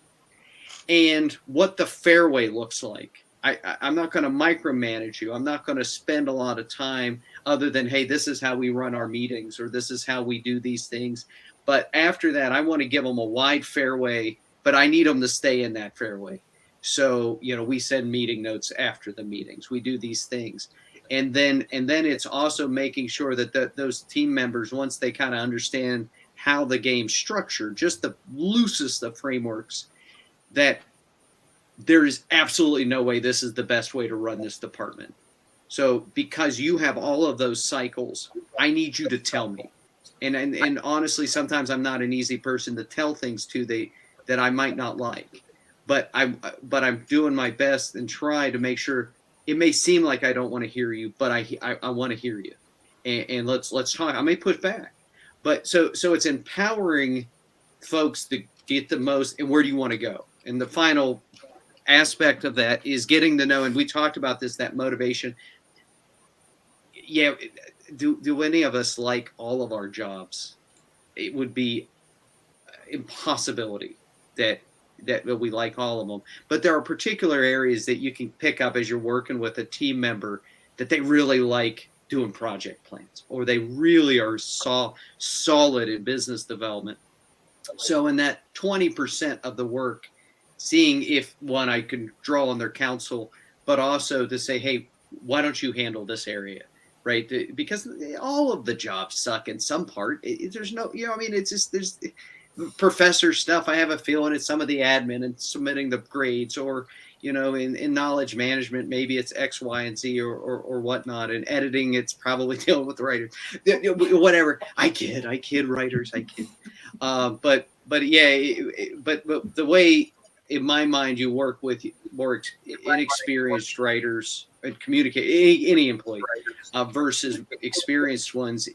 and what the fairway looks like. I'm not going to micromanage you. I'm not going to spend a lot of time other than, hey, this is how we run our meetings, or this is how we do these things. But after that, I want to give them a wide fairway, but I need them to stay in that fairway. So, we send meeting notes after the meetings. We do these things. And then it's also making sure that those team members, once they kind of understand how the game's structured, just the loosest of frameworks, that there is absolutely no way this is the best way to run this department. So because you have all of those cycles, I need you to tell me. And honestly, sometimes I'm not an easy person to tell things to that I might not like. But I'm doing my best and try to make sure. It may seem like I don't want to hear you, but I want to hear you, and let's talk. I may push back, but so it's empowering folks to get the most. And where do you want to go? And the final aspect of that is getting to know. And we talked about this, that motivation. Yeah, do any of us like all of our jobs? It would be impossibility that we like all of them, but there are particular areas that you can pick up as you're working with a team member that they really like doing project plans, or they really are solid in business development. So in that 20% of the work, seeing if I can draw on their counsel, but also to say, hey, why don't you handle this area? Right? Because all of the jobs suck in some part. There's no, it's just, there's professor stuff. I have a feeling it's some of the admin and submitting the grades, or in knowledge management, maybe it's X, Y, and Z or whatnot. And editing, it's probably dealing with the writers, whatever. I kid writers, I kid. But yeah, but the way in my mind, you work with more inexperienced writers and communicate any employee versus experienced ones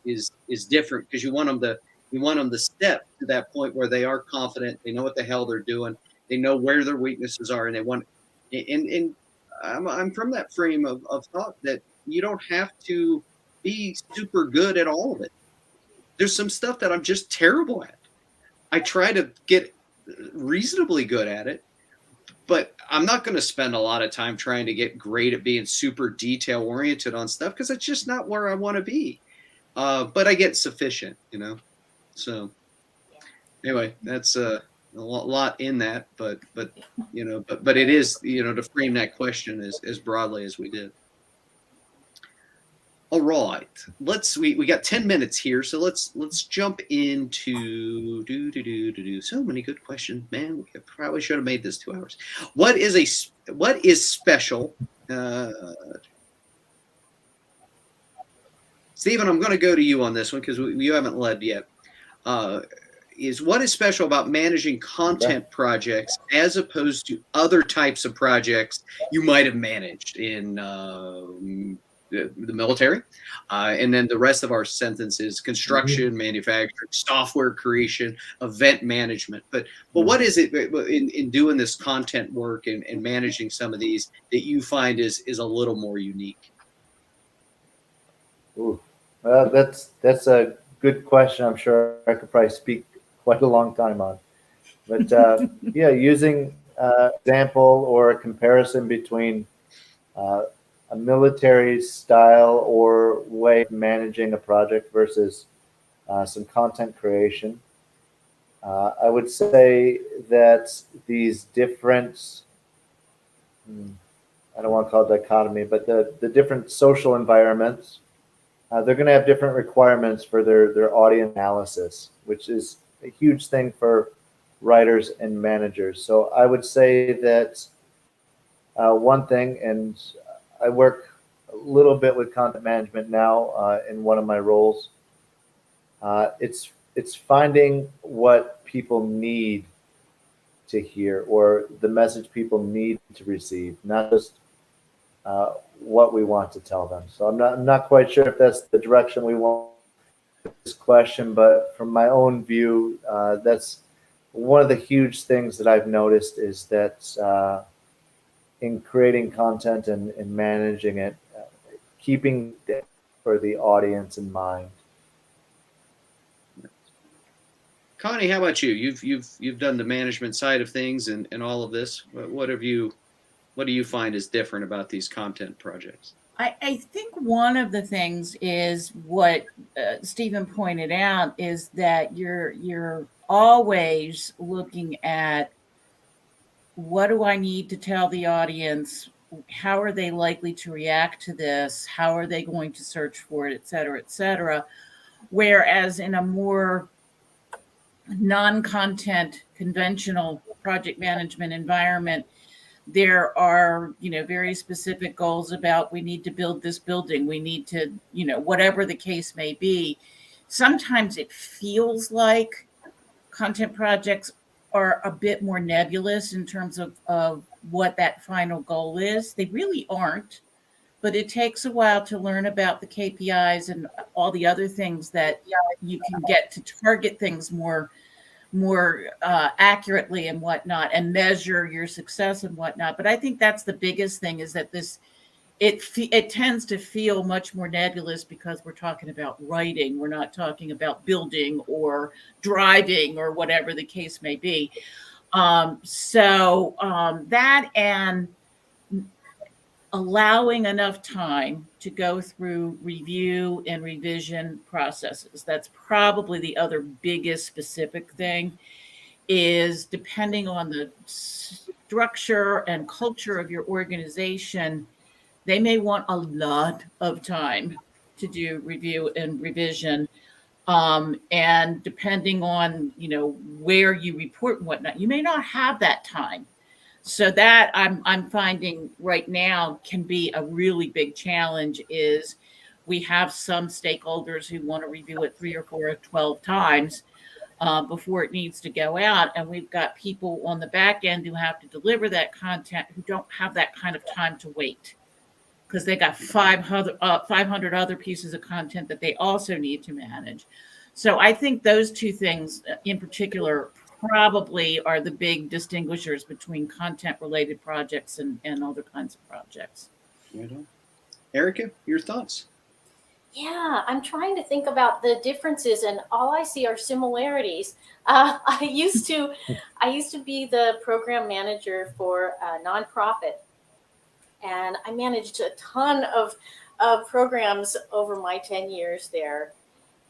is different because you want them to step to that point where they are confident, they know what the hell they're doing, they know where their weaknesses are, and they want. And I'm from that frame of thought that you don't have to be super good at all of it. There's some stuff that I'm just terrible at. I try to get reasonably good at it, but I'm not going to spend a lot of time trying to get great at being super detail oriented on stuff because it's just not where I want to be. But I get sufficient, you know. So anyway, that's a lot in that, but you know, but it is, you know, to frame that question as broadly as we did. All right, we got 10 minutes here, so let's jump into so many good questions, man. We probably should have made this 2 hours. What is special? Stephen, I'm going to go to you on this one because you haven't led yet. Is what is special about managing content projects as opposed to other types of projects you might have managed in the military, and then the rest of our sentence is construction, manufacturing, software creation, event management. But what is it in doing this content work and managing some of these that you find is a little more unique? Ooh, well, that's a good question. I'm sure I could probably speak quite a long time on. But yeah, using example or a comparison between a military style or way of managing a project versus some content creation. I would say that these different, I don't want to call it dichotomy, but the different social environments, they're going to have different requirements for their audience analysis, which is a huge thing for writers and managers. So I would say that one thing, and I work a little bit with content management now in one of my roles. It's finding what people need to hear or the message people need to receive, not just what we want to tell them. So I'm not quite sure if that's the direction we want this question, but from my own view, that's one of the huge things that I've noticed is that in creating content and managing it, keeping it for the audience in mind. Connie, how about you? You've done the management side of things and all of this. What do you find is different about these content projects? I think one of the things is what Stephen pointed out is that you're always looking at what do I need to tell the audience? How are they likely to react to this? How are they going to search for it, et cetera, et cetera? Whereas in a more non-content conventional project management environment, there are, very specific goals about we need to build this building. We need to, whatever the case may be. Sometimes it feels like content projects are a bit more nebulous in terms of what that final goal is. They really aren't, but it takes a while to learn about the KPIs and all the other things that you can get to target things more accurately and whatnot, and measure your success and whatnot. But I think that's the biggest thing is that it tends to feel much more nebulous because we're talking about writing. We're not talking about building or driving or whatever the case may be. That and allowing enough time to go through review and revision processes. That's probably the other biggest specific thing is depending on the structure and culture of your organization, they may want a lot of time to do review and revision. And depending on, where you report and whatnot, you may not have that time. So that I'm finding right now can be a really big challenge is we have some stakeholders who want to review it 3 or 4 or 12 times. before it needs to go out. And we've got people on the back end who have to deliver that content who don't have that kind of time to wait because they got 500 other pieces of content that they also need to manage. So I think those two things in particular probably are the big distinguishers between content related projects and other kinds of projects. Right on. Erica, your thoughts? Yeah, I'm trying to think about the differences, and all I see are similarities. I used to be the program manager for a nonprofit, and I managed a ton of programs over my 10 years there.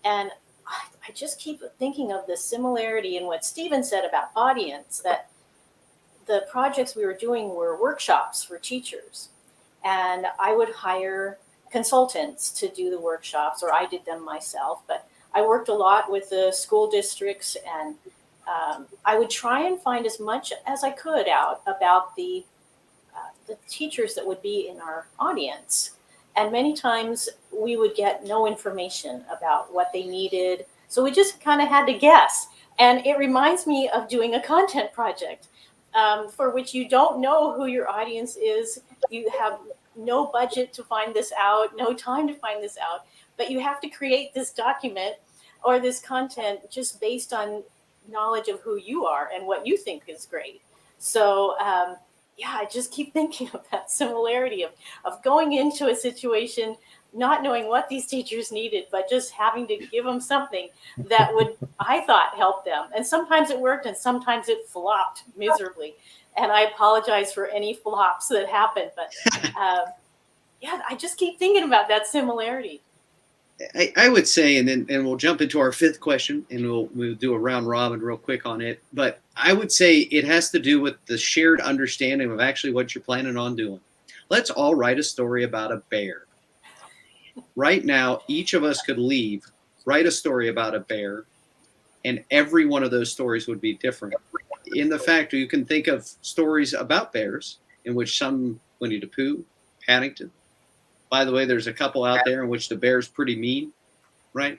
And I just keep thinking of the similarity in what Stephen said about audience, that the projects we were doing were workshops for teachers. And I would hire consultants to do the workshops, or I did them myself. But I worked a lot with the school districts, and I would try and find as much as I could out about the teachers that would be in our audience. And many times we would get no information about what they needed. So we just kind of had to guess. And it reminds me of doing a content project for which you don't know who your audience is. You have no budget to find this out, no time to find this out, but you have to create this document or this content just based on knowledge of who you are and what you think is great. So, yeah, I just keep thinking of that similarity of going into a situation, not knowing what these teachers needed, but just having to give them something that would, I thought, help them. And sometimes it worked and sometimes it flopped miserably. And I apologize for any flops that happened. But yeah, I just keep thinking about that similarity. I would say, and we'll jump into our fifth question, and we'll do a round robin real quick on it. But I would say it has to do with the shared understanding of actually what you're planning on doing. Let's all write a story about a bear. Right now, each of us could write a story about a bear, and every one of those stories would be different. In the fact, you can think of stories about bears in which some Winnie the Pooh, Paddington. By the way, there's a couple out there in which the bear's pretty mean, right?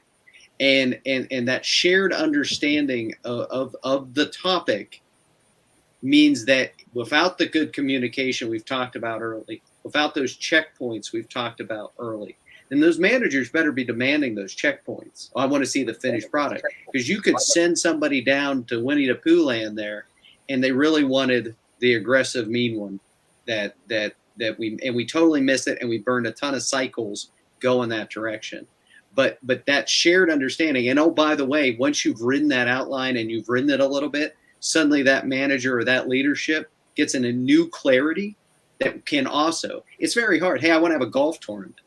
And that shared understanding of the topic means that without the good communication we've talked about early, without those checkpoints we've talked about early, then those managers better be demanding those checkpoints. I want to see the finished product, because you could send somebody down to Winnie the Pooh land there, and they really wanted the aggressive, mean one that we totally missed it, and we burned a ton of cycles going that direction. But that shared understanding, and oh, by the way, once you've written that outline and you've written it a little bit, suddenly that manager or that leadership gets in a new clarity that can also, it's very hard. Hey, I want to have a golf tournament.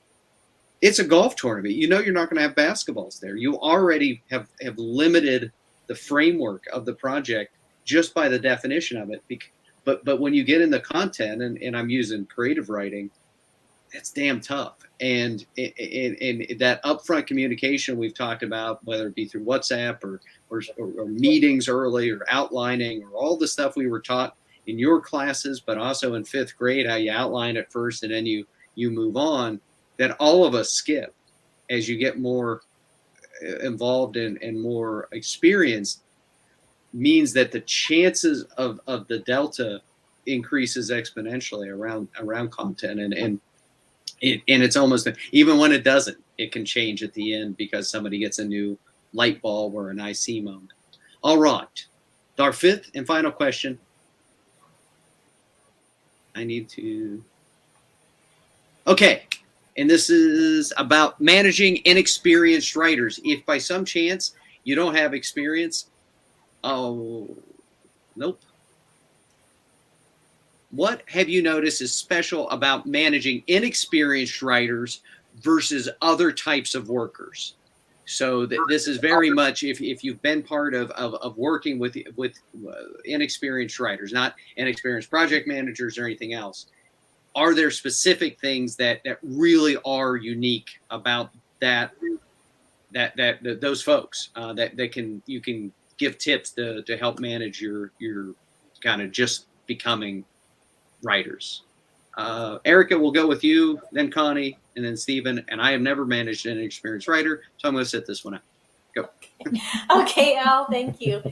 It's a golf tournament. You know you're not going to have basketballs there. You already have limited the framework of the project just by the definition of it. But when you get in the content, and I'm using creative writing, that's damn tough. And that upfront communication we've talked about, whether it be through WhatsApp or meetings early or outlining or all the stuff we were taught in your classes, but also in fifth grade, how you outline it first and then you move on, that all of us skip as you get more involved and more experienced, means that the chances of the delta increases exponentially around content, and it's almost, even when it doesn't, it can change at the end because somebody gets a new light bulb or an IC moment. All right, our fifth and final question. Okay, and this is about managing inexperienced writers. If by some chance you don't have experience, oh, nope. What have you noticed is special about managing inexperienced writers versus other types of workers? So this is very much, if you've been part of working with inexperienced writers, not inexperienced project managers or anything else, are there specific things that really are unique about those folks that you can give tips to help manage your kind of just becoming writers? Erica, we'll go with you, then Connie, and then Stephen. And I have never managed an experienced writer, so I'm going to sit this one out. Go. Okay, Al, thank you.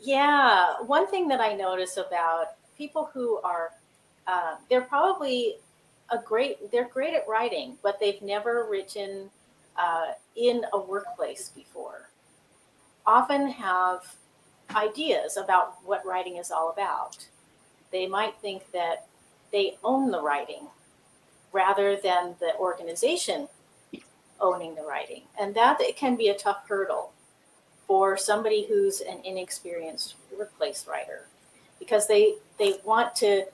Yeah, one thing that I notice about people who are, they're probably they're great at writing, but they've never written in a workplace before. Often have ideas about what writing is all about. They might think that they own the writing rather than the organization owning the writing. And that it can be a tough hurdle for somebody who's an inexperienced workplace writer because they want to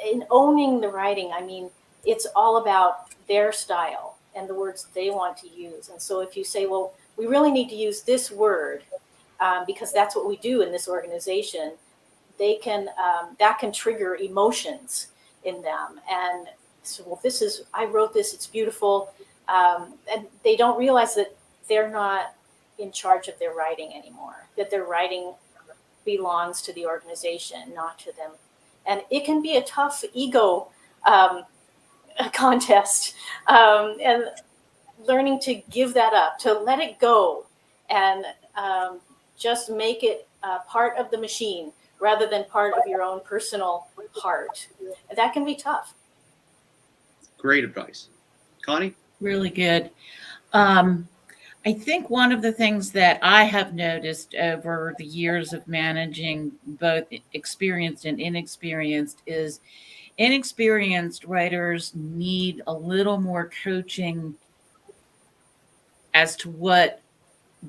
in owning the writing, I mean, it's all about their style and the words they want to use. And so if you say, well, we really need to use this word because that's what we do in this organization, they can that can trigger emotions in them. And so, well, this is I wrote this; it's beautiful, and they don't realize that they're not in charge of their writing anymore. That their writing belongs to the organization, not to them. And it can be a tough ego um, contest, and learning to give that up, to let it go, and just make it part of the machine rather than part of your own personal heart. That can be tough. Great advice. Connie? Really good. Um, I think one of the things that I have noticed over the years of managing both experienced and inexperienced is inexperienced writers need a little more coaching as to what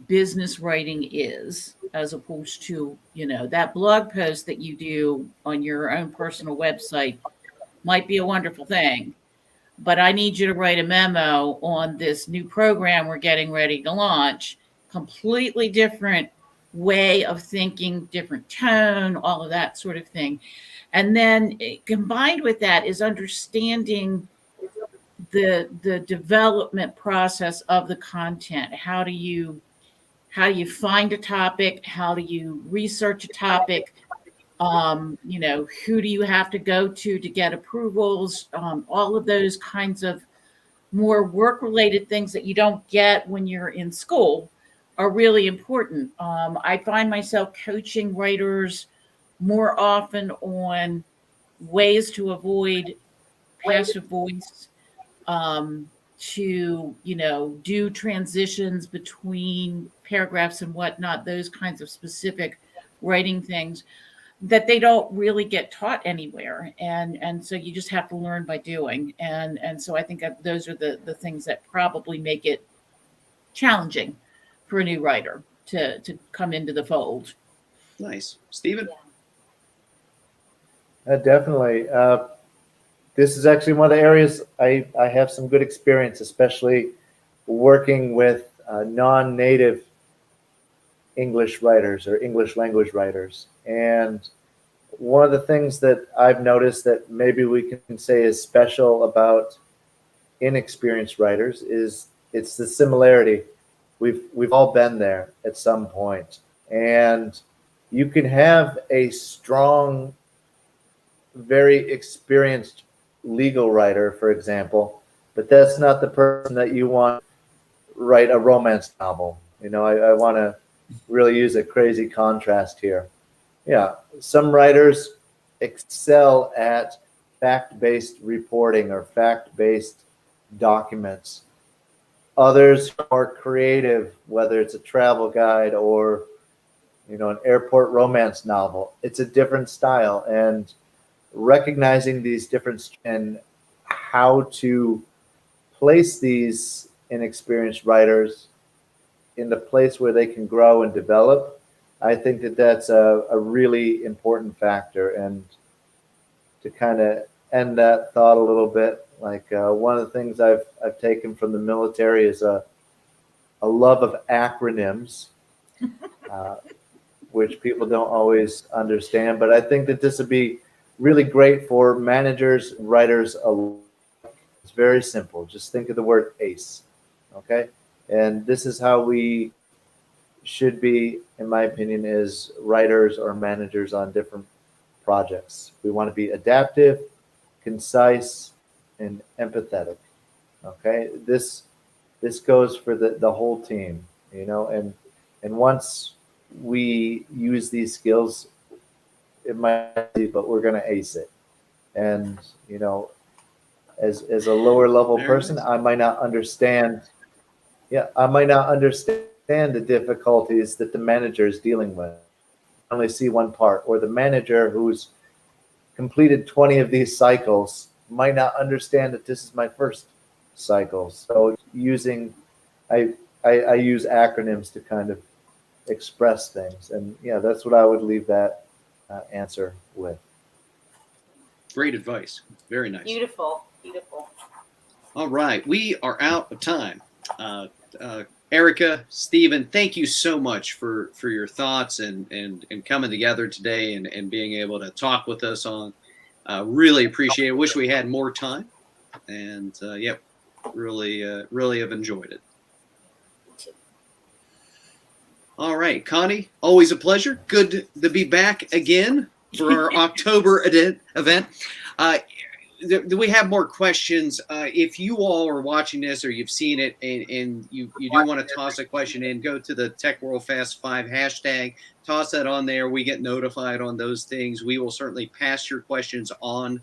business writing is, as opposed to, that blog post that you do on your own personal website might be a wonderful thing, but I need you to write a memo on this new program we're getting ready to launch. Completely different way of thinking, different tone, all of that sort of thing. And then combined with that is understanding the development process of the content. How do you find a topic? How do you research a topic? Who do you have to go to get approvals? All of those kinds of more work related things that you don't get when you're in school are really important. I find myself coaching writers more often on ways to avoid passive voice, to do transitions between paragraphs and whatnot, those kinds of specific writing things that they don't really get taught anywhere, and so you just have to learn by doing, and so I think that those are the things that probably make it challenging for a new writer to come into the fold. Nice. Stephen? Definitely. This is actually one of the areas I have some good experience, especially working with non-native English writers or English language writers. And one of the things that I've noticed that maybe we can say is special about inexperienced writers is it's the similarity. We've all been there at some point. And you can have a strong, very experienced legal writer, for example, but that's not the person that you want to write a romance novel. I want to really use a crazy contrast here. Yeah, some writers excel at fact-based reporting or fact-based documents. Others are more creative, whether it's a travel guide or an airport romance novel. It's a different style, and recognizing these differences and how to place these inexperienced writers in the place where they can grow and develop, I think that that's a really important factor. And to kind of end that thought a little bit, like one of the things I've taken from the military is a love of acronyms, which people don't always understand. But I think that this would be really great for managers and writers alike. It's very simple. Just think of the word ACE, okay? And this is how we should be, in my opinion, as writers or managers on different projects. We want to be adaptive, concise, and empathetic, okay? This this goes for the whole team, and once we use these skills, it might be, but we're going to ace it. And, as a lower level Very person, nice. I might not understand. Yeah, I might not understand the difficulties that the manager is dealing with. I only see one part, or the manager who's completed 20 of these cycles might not understand that this is my first cycle. So I, I use acronyms to kind of express things, and yeah, that's what I would leave that answer with. Great advice. Very nice. Beautiful, beautiful. All right, we are out of time. Erica, Stephen, thank you so much for your thoughts and coming together today and being able to talk with us on. Really appreciate it. Wish we had more time, and yep, really have enjoyed it. All right, Connie, always a pleasure. Good to be back again for our October event. Do we have more questions? If you all are watching this or you've seen it and you do want to toss a question in, go to the Tech World Fast 5 hashtag, toss that on there. We get notified on those things. We will certainly pass your questions on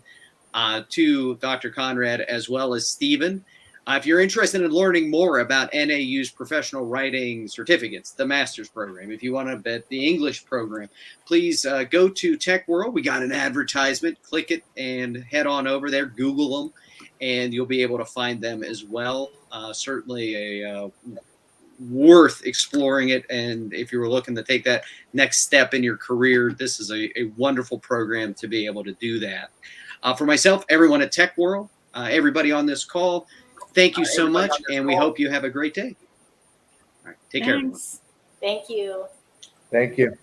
to Dr. Conrad as well as Stephen. If you're interested in learning more about NAU's professional writing certificates, the master's program, if you want to bet the English program, please go to Tech World. We got an advertisement. Click it and head on over there. Google them, and you'll be able to find them as well. Certainly a worth exploring it. And if you were looking to take that next step in your career, this is a wonderful program to be able to do that. For myself, everyone at Tech World, everybody on this call, thank you so much, and we hope you have a great day. All right, take care, everyone. Thank you. Thank you.